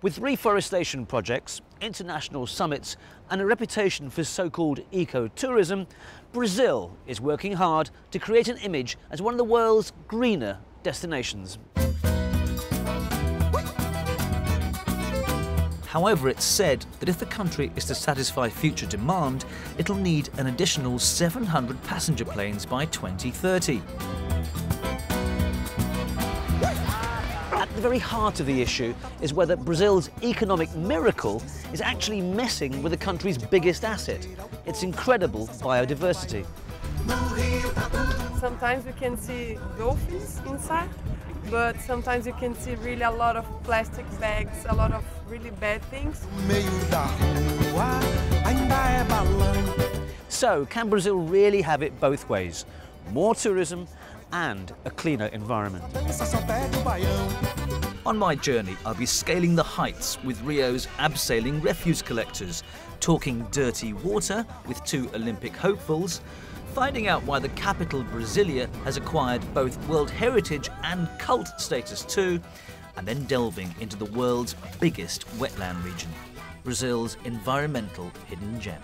With reforestation projects, international summits and a reputation for so-called eco-tourism, Brazil is working hard to create an image as one of the world's greener destinations. However, it's said that if the country is to satisfy future demand, it'll need an additional 700 passenger planes by 2030. At the very heart of the issue is whether Brazil's economic miracle is actually messing with the country's biggest asset, its incredible biodiversity. Sometimes you can see dolphins inside, but sometimes you can see really a lot of plastic bags, a lot of really bad things. So, can Brazil really have it both ways? More tourism and a cleaner environment. On my journey, I'll be scaling the heights with Rio's abseiling refuse collectors, talking dirty water with two Olympic hopefuls, finding out why the capital Brasilia has acquired both World Heritage and cult status too, and then delving into the world's biggest wetland region, Brazil's environmental hidden gem.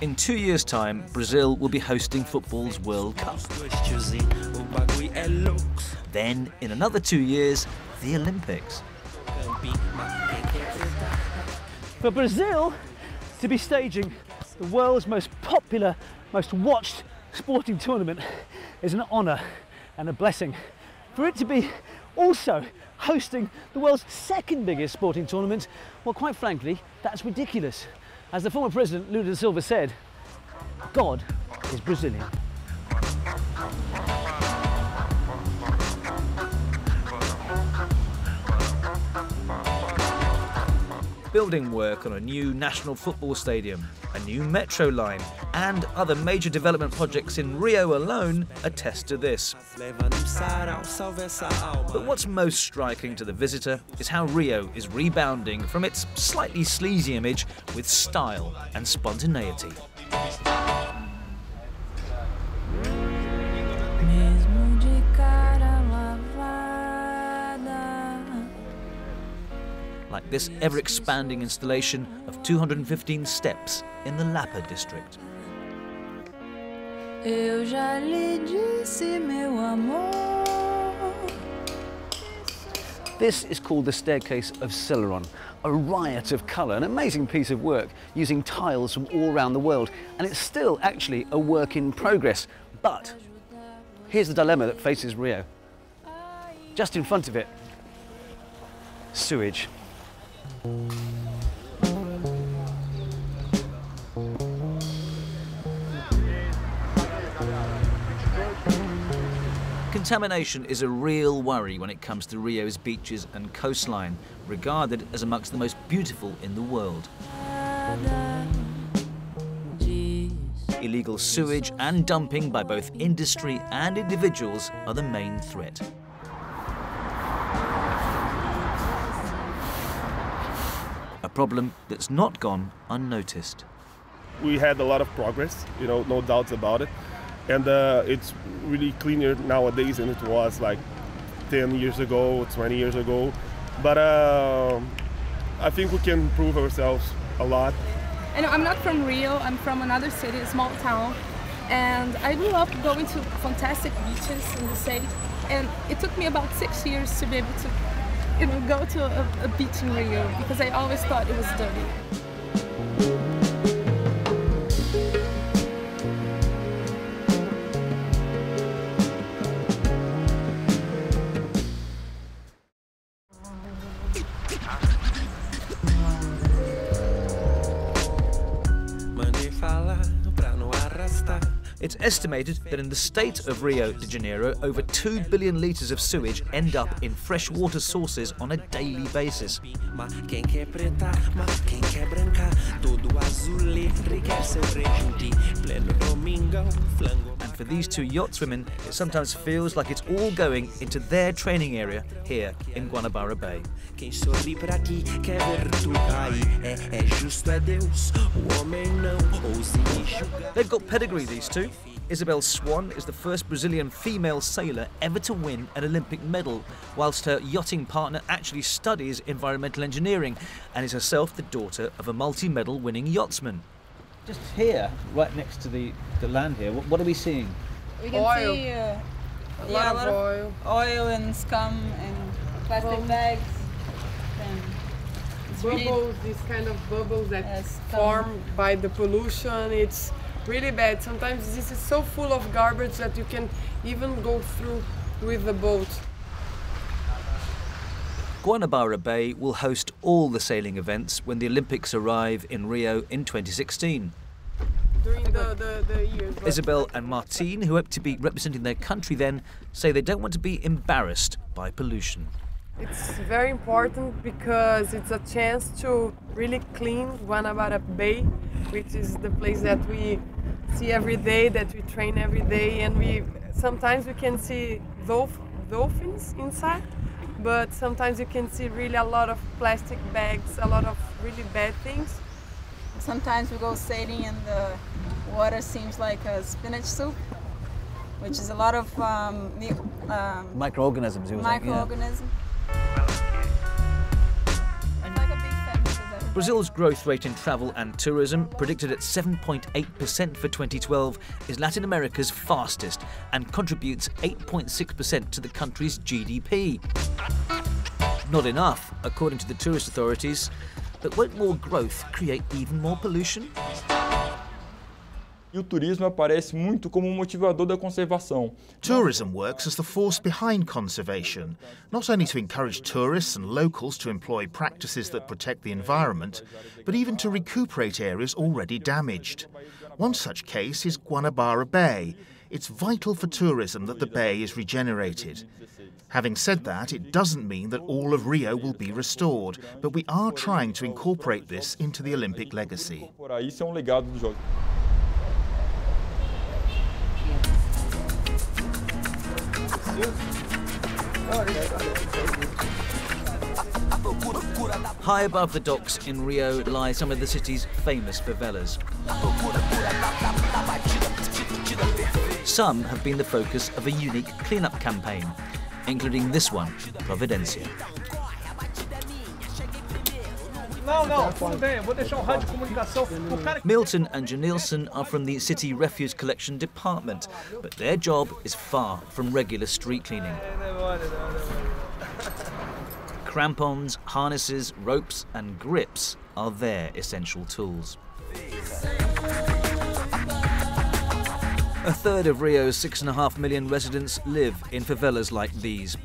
In 2 years' time, Brazil will be hosting football's World Cup. Then, in another 2 years, the Olympics. For Brazil to be staging the world's most popular, most watched sporting tournament is an honour and a blessing. For it to be also hosting the world's second biggest sporting tournament, well, quite frankly, that's ridiculous. As the former president, Lula da Silva, said, God is Brazilian. Building work on a new national football stadium, a new metro line, and other major development projects in Rio alone attest to this. But what's most striking to the visitor is how Rio is rebounding from its slightly sleazy image with style and spontaneity. Like this ever-expanding installation of 215 steps in the Lapa district. This is called the Staircase of Celeron, a riot of colour, an amazing piece of work using tiles from all around the world, and it's still actually a work in progress. But here's the dilemma that faces Rio. Just in front of it, sewage. Contamination is a real worry when it comes to Rio's beaches and coastline, regarded as amongst the most beautiful in the world. Illegal sewage and dumping by both industry and individuals are the main threat. A problem that's not gone unnoticed. We had a lot of progress, no doubts about it. And it's really cleaner nowadays than it was like 10 years ago, 20 years ago. But I think we can improve ourselves a lot. And I'm not from Rio, I'm from another city, a small town. And I grew up going to fantastic beaches in the city. And it took me about 6 years to be able to go to a beach in Rio, because I always thought it was dirty. It's estimated that in the state of Rio de Janeiro, over 2 billion litres of sewage end up in freshwater sources on a daily basis. And for these two yachtswomen, it sometimes feels like it's all going into their training area here in Guanabara Bay. They've got pedigree, these two. Isabel Swan is the first Brazilian female sailor ever to win an Olympic medal, whilst her yachting partner actually studies environmental engineering and is herself the daughter of a multi-medal winning yachtsman. Just here, right next to the land here, what are we seeing? We can Oil. see A lot of oil. oil and scum and plastic bags. And it's Bubbles, these kind of bubbles that Yes, form by the pollution. It's really bad. Sometimes this is so full of garbage that you can even go through with the boat. Guanabara Bay will host all the sailing events when the Olympics arrive in Rio in 2016. During the years. But Isabel and Martine, who hope to be representing their country then, say they don't want to be embarrassed by pollution. it's very important because it's a chance to really clean Guanabara Bay, which is the place that we see every day, that we train every day, and sometimes we can see dolphins inside, but sometimes you can see really a lot of plastic bags, a lot of really bad things. Sometimes we go sailing and the water seems like a spinach soup, which is a lot of Microorganisms, he was saying, yeah. microorganisms. It's like a big family. Brazil's growth rate in travel and tourism, predicted at 7.8% for 2012, is Latin America's fastest and contributes 8.6% to the country's GDP. Not enough, according to the tourist authorities, but won't more growth create even more pollution? E o turismo aparece muito como motivador da conservação. Tourism works as the force behind conservation, not only to encourage tourists and locals to employ practices that protect the environment, but even to recuperate areas already damaged. One such case is Guanabara Bay. It's vital for tourism that the bay is regenerated. Having said that, it doesn't mean that all of Rio will be restored, but we are trying to incorporate this into the Olympic legacy. Isso é legado dos Jogos. High above the docks in Rio lie some of the city's famous favelas. Some have been the focus of a unique clean-up campaign, including this one, Providencia. Milton and Janilson are from the City Refuse Collection Department, but their job is far from regular street cleaning. Crampons, harnesses, ropes and grips are their essential tools. A third of Rio's 6.5 million residents live in favelas like these.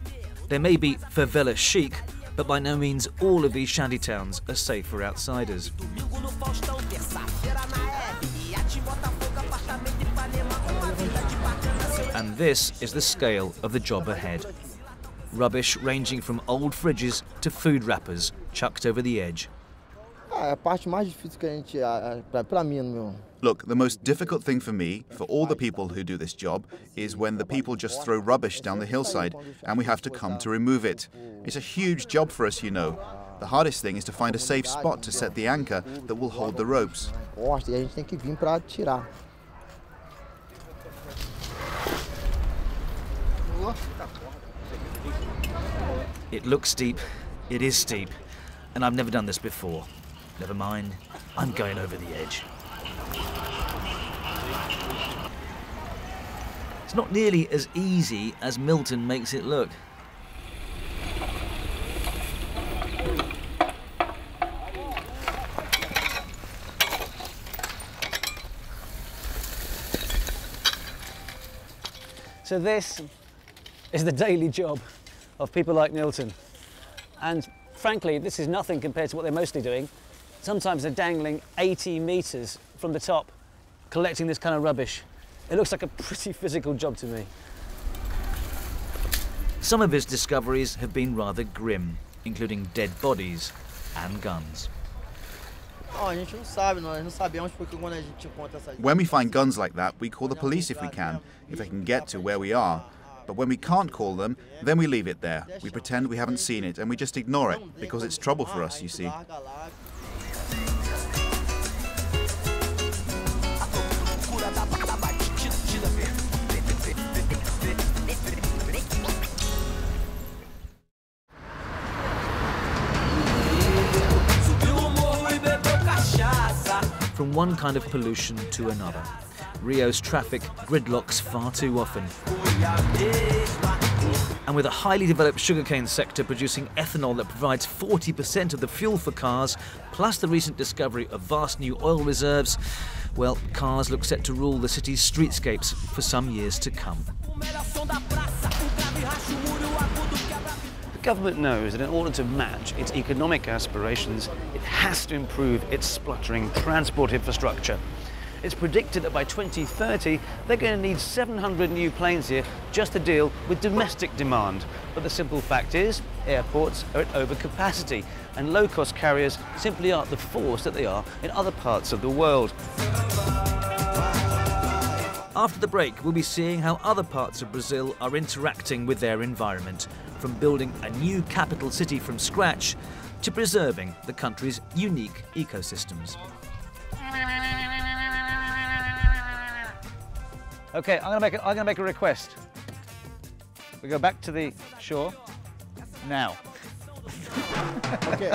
They may be favela chic, but by no means all of these shantytowns are safe for outsiders. And this is the scale of the job ahead. Rubbish ranging from old fridges to food wrappers chucked over the edge. Look, the most difficult thing for me, for all the people who do this job, is when the people just throw rubbish down the hillside and we have to come to remove it. It's a huge job for us, you know. The hardest thing is to find a safe spot to set the anchor that will hold the ropes. It looks steep, it is steep, and I've never done this before. Never mind, I'm going over the edge. It's not nearly as easy as Milton makes it look. So this is the daily job of people like Milton. And frankly, this is nothing compared to what they're mostly doing. Sometimes they're dangling 80 metres from the top, collecting this kind of rubbish. It looks like a pretty physical job to me. Some of his discoveries have been rather grim, including dead bodies and guns. When we find guns like that, we call the police if we can get to where we are. But when we can't call them, then we leave it there. We pretend we haven't seen it and we just ignore it, because it's trouble for us, you see. From one kind of pollution to another, Rio's traffic gridlocks far too often. And with a highly developed sugarcane sector producing ethanol that provides 40% of the fuel for cars, plus the recent discovery of vast new oil reserves, well, cars look set to rule the city's streetscapes for some years to come. The government knows that in order to match its economic aspirations, it has to improve its spluttering transport infrastructure. It's predicted that by 2030, they're going to need 700 new planes here just to deal with domestic demand. But the simple fact is, airports are at overcapacity, and low-cost carriers simply aren't the force that they are in other parts of the world. After the break, we'll be seeing how other parts of Brazil are interacting with their environment, from building a new capital city from scratch to preserving the country's unique ecosystems. Okay, I'm gonna make a request. We go back to the shore now. Okay.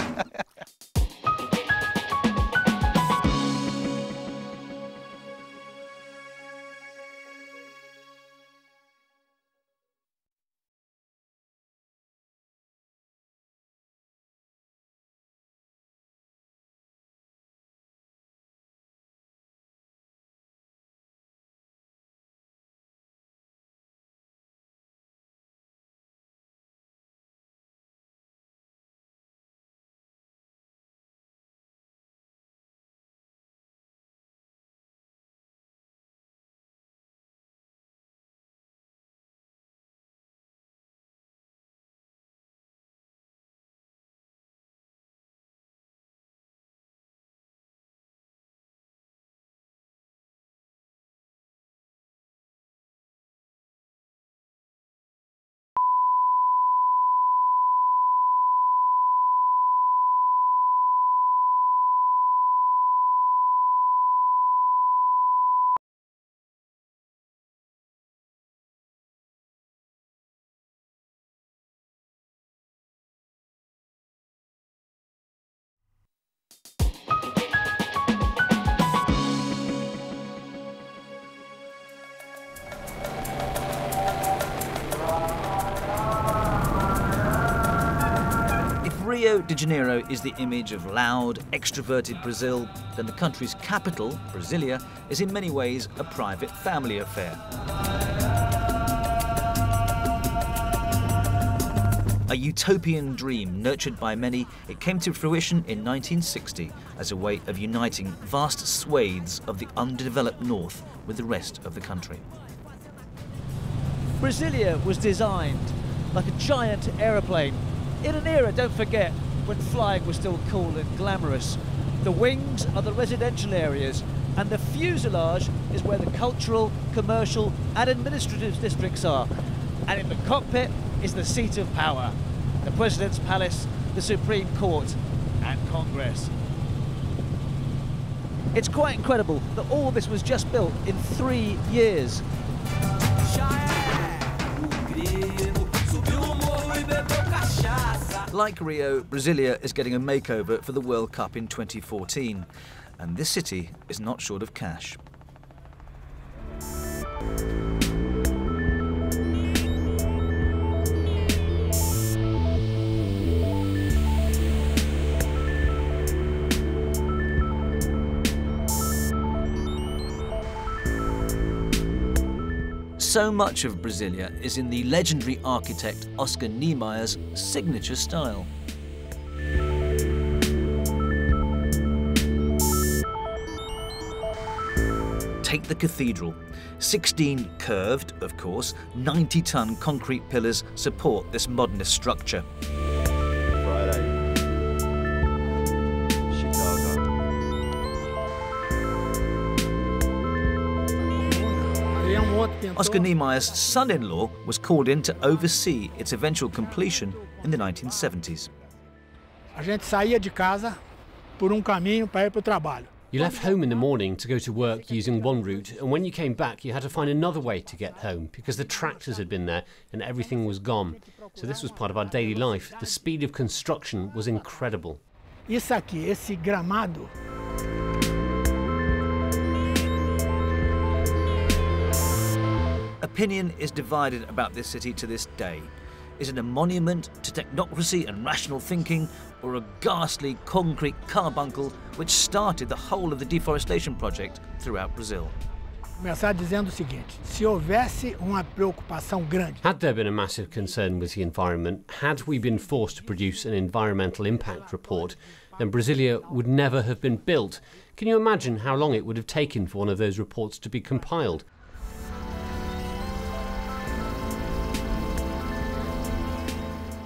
Rio de Janeiro is the image of loud, extroverted Brazil, then the country's capital, Brasilia, is in many ways a private family affair. A utopian dream nurtured by many, it came to fruition in 1960 as a way of uniting vast swathes of the underdeveloped north with the rest of the country. Brasilia was designed like a giant aeroplane. In an era, don't forget, when flying was still cool and glamorous. The wings are the residential areas, and the fuselage is where the cultural, commercial and administrative districts are. And in the cockpit is the seat of power, the President's Palace, the Supreme Court and Congress. It's quite incredible that all this was just built in 3 years. Like Rio, Brasilia is getting a makeover for the World Cup in 2014, and this city is not short of cash. So much of Brasilia is in the legendary architect Oscar Niemeyer's signature style. take the cathedral. 16 curved, of course, 90-ton concrete pillars support this modernist structure. Friday. Chicago. Oscar Niemeyer's son-in-law was called in to oversee its eventual completion in the 1970s. A gente saía de casa por caminho para ir para o trabalho. You left home in the morning to go to work using one route, and when you came back you had to find another way to get home because the tractors had been there and everything was gone. So this was part of our daily life. The speed of construction was incredible. Isso aqui, esse gramado. Opinion is divided about this city to this day. Is it a monument to technocracy and rational thinking, or a ghastly concrete carbuncle which started the whole of the deforestation project throughout Brazil? Começar dizendo o seguinte: se houvesse uma preocupação grande. Had there been a massive concern with the environment, had we been forced to produce an environmental impact report, then Brasilia would never have been built. Can you imagine how long it would have taken for one of those reports to be compiled?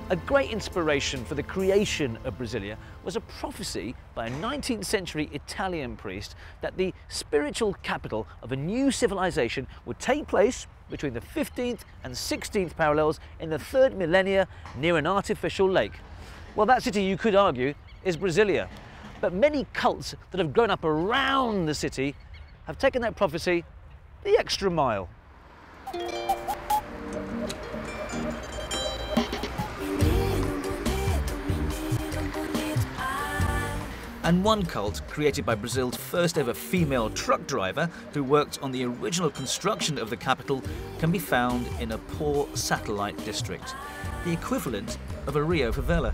A great inspiration for the creation of Brasilia was a prophecy by a 19th century Italian priest that the spiritual capital of a new civilization would take place between the 15th and 16th parallels in the 3rd millennia near an artificial lake. Well, that city, you could argue, is Brasilia. But many cults that have grown up around the city have taken that prophecy the extra mile. And one cult, created by Brazil's first ever female truck driver, who worked on the original construction of the capital, can be found in a poor satellite district, the equivalent of a Rio favela.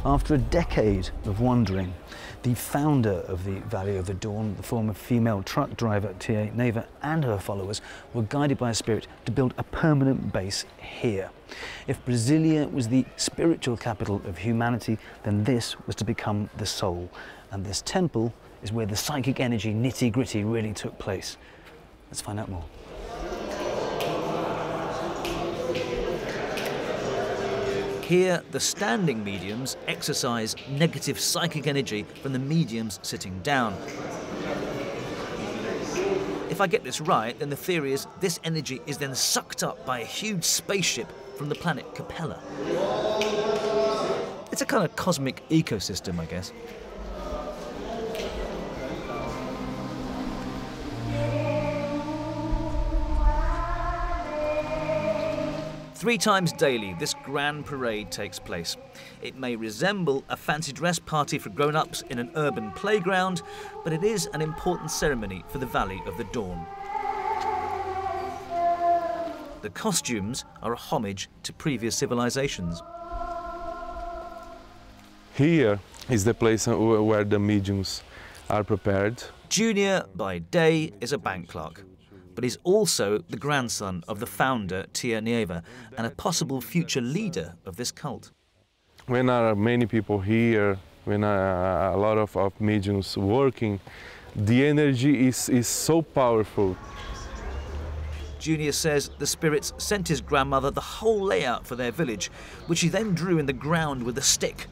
After a decade of wandering, the founder of the Valley of the Dawn, the former female truck driver Tia Neva, and her followers were guided by a spirit to build a permanent base here. If Brasilia was the spiritual capital of humanity, then this was to become the soul. And this temple is where the psychic energy nitty-gritty really took place. Let's find out more. Here, the standing mediums exercise negative psychic energy from the mediums sitting down. If I get this right, then the theory is this energy is then sucked up by a huge spaceship from the planet Capella. It's a kind of cosmic ecosystem, I guess. Three times daily, this grand parade takes place. It may resemble a fancy dress party for grown-ups in an urban playground, but it is an important ceremony for the Valley of the Dawn. The costumes are a homage to previous civilizations. Here is the place where the mediums are prepared. Junior, by day, is a bank clerk, but he's also the grandson of the founder, Tia Neva, and a possible future leader of this cult. When there are many people here, when a lot of mediums working, the energy is so powerful. Junior says the spirits sent his grandmother the whole layout for their village, which he then drew in the ground with a stick,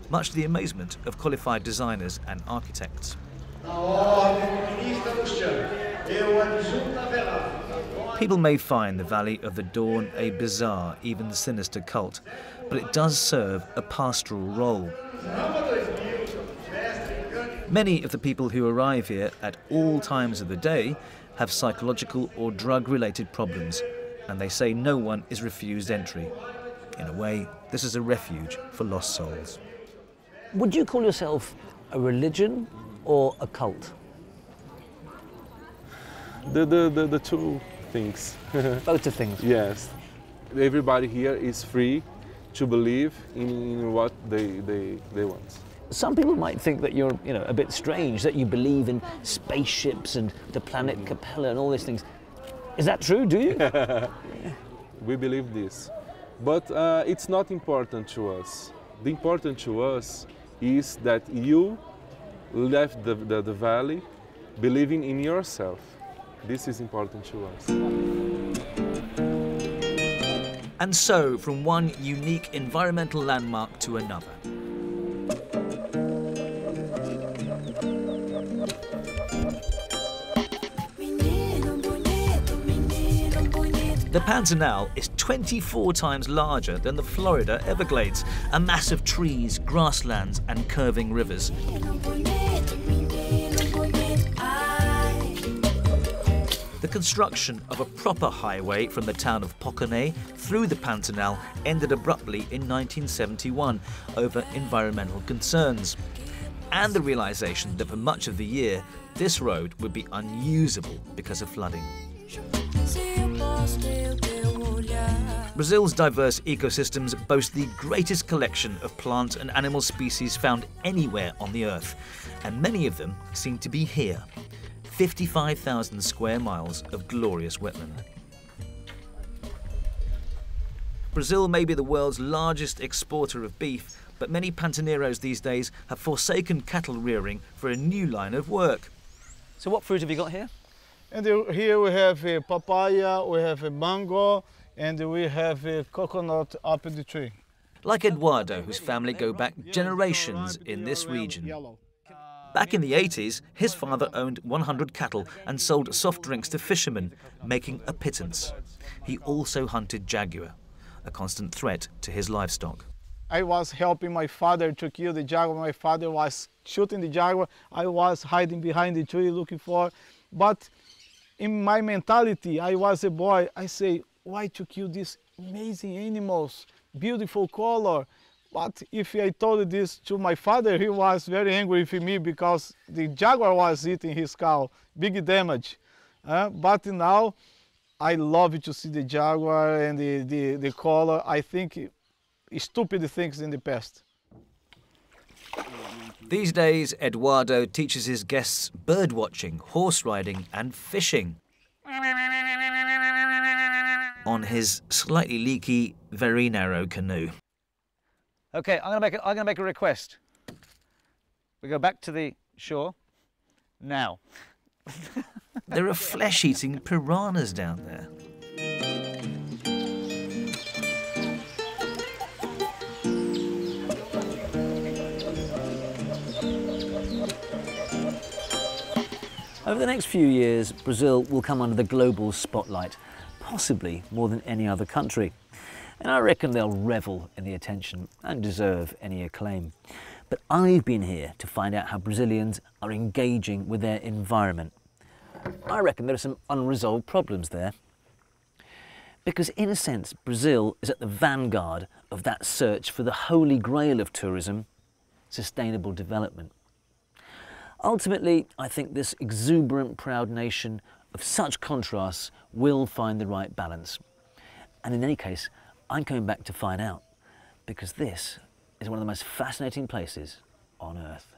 much to the amazement of qualified designers and architects. People may find the Valley of the Dawn a bizarre, even sinister cult, but it does serve a pastoral role. Many of the people who arrive here at all times of the day have psychological or drug-related problems, and they say no one is refused entry. In a way, this is a refuge for lost souls. Would you call yourself a religion or a cult? The two things. Both the things? Yes. Everybody here is free to believe in what they want. Some people might think that you're, a bit strange, that you believe in spaceships and the planet Capella and all these things. Is that true, do you? We believe this. But it's not important to us. The important to us is that you left the valley believing in yourself. This is important to us. And so, from one unique environmental landmark to another. The Pantanal is 24 times larger than the Florida Everglades, a mass of trees, grasslands and curving rivers. The construction of a proper highway from the town of Poconé through the Pantanal ended abruptly in 1971 over environmental concerns, and the realization that for much of the year this road would be unusable because of flooding. Brazil's diverse ecosystems boast the greatest collection of plant and animal species found anywhere on the Earth, and many of them seem to be here. 55,000 square miles of glorious wetland. Brazil may be the world's largest exporter of beef, but many pantaneiros these days have forsaken cattle rearing for a new line of work. So what fruit have you got here? And here we have a papaya, we have a mango, and we have a coconut up in the tree. Like Eduardo, whose family go back generations in this region. Back in the 80s, his father owned 100 cattle and sold soft drinks to fishermen, making a pittance. He also hunted jaguar, a constant threat to his livestock. I was helping my father to kill the jaguar. My father was shooting the jaguar. I was hiding behind the tree looking for. But in my mentality, I was a boy. I say, why to kill these amazing animals, beautiful color? But if I told this to my father, he was very angry with me because the jaguar was eating his cow, big damage. But now I love to see the jaguar and the color. I think stupid things in the past. These days, Eduardo teaches his guests bird watching, horse riding and fishing on his slightly leaky, very narrow canoe. Okay, I'm gonna make a request. We go back to the shore now. There are flesh-eating piranhas down there. Over the next few years, Brazil will come under the global spotlight, possibly more than any other country. And I reckon they'll revel in the attention and deserve any acclaim. But I've been here to find out how Brazilians are engaging with their environment. I reckon there are some unresolved problems there. Because in a sense, Brazil is at the vanguard of that search for the holy grail of tourism, sustainable development. Ultimately, I think this exuberant, proud nation of such contrasts will find the right balance. And in any case, I'm coming back to find out, because this is one of the most fascinating places on Earth.